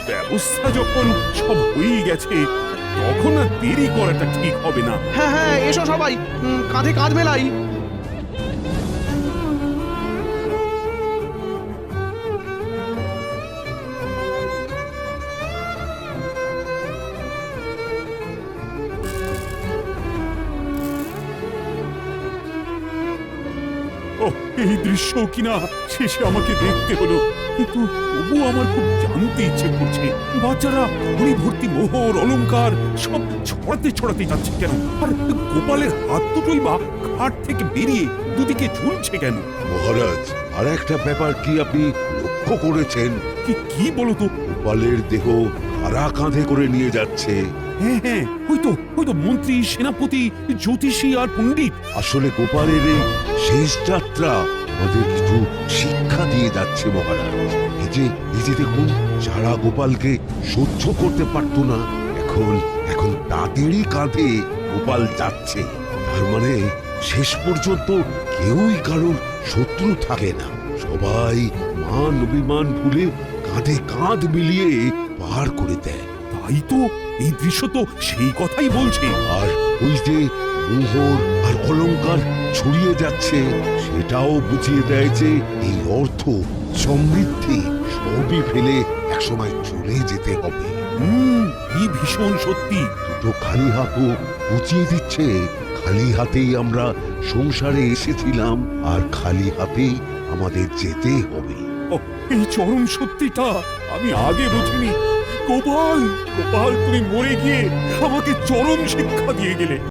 ব্যবস্থা যখন সব হয়ে গেছে তখন আর দেরি করাটা ঠিক হবে না। হ্যাঁ হ্যাঁ, এসো সবাই, কাঁধে কাঁধ মেলাই। ও, এই দৃশ্য কিনা শেষে আমাকে দেখতে হলো, কিন্তু তবু আমার খুব জানতে ইচ্ছে করছে বাচ্চারা ঘুড়ি ভর্তি মোহর অলংকার সব ছড়াতে ছড়াতে যাচ্ছে কেন, আর গোপালের হাত দুটোই বা ঘাট থেকে বেরিয়ে দুদিকে ঝুলছে কেন? মহারাজ, আর একটা ব্যাপার কি আপনি লক্ষ্য করেছেন? কি বলো তো? গোপালের দেহ কারা কাঁধে করে নিয়ে যাচ্ছে? হ্যাঁ হ্যাঁ, হয়তো মন্ত্রী, সেনাপতি, জ্যোতিষী আর পণ্ডিত। আসলে গোপালের এই শেষ যাত্রা আমাদের কিছু শিক্ষা দিয়ে যাচ্ছে মহারাজ। এই যে দেখুন, যারা গোপালকে সহ্য করতে পারতো না, এখন তাদেরই কাঁধে গোপাল যাচ্ছে। তার মানে শেষ পর্যন্ত কেউই কারোর শত্রু থাকে না, সবাই মান অভিমান ভুলে কাঁধে কাঁধ মিলিয়ে পার করে দেয়। তাই তো, এই দৃশ্য তো সেই কথাই বলছে। আর ওই যে মোহর আর অলংকার ছড়িয়ে যাচ্ছে, সেটাও বুঝিয়ে দেয় যে এই অর্থ, সমৃদ্ধি সবই ফেলে একসময় চলে যেতে হবে। কি ভীষণ সত্যি। দুটো খালি হাতও বুঝিয়ে দিচ্ছে খালি হাতেই আমরা সংসারে এসেছিলাম, আর খালি হাতেই আমাদের যেতে হবে। এই চরম সত্যিটা আমি আগে বুঝিনি। গোপাল, তুমি মরে গিয়ে আমাকে চরম শিক্ষা দিয়ে গেলে।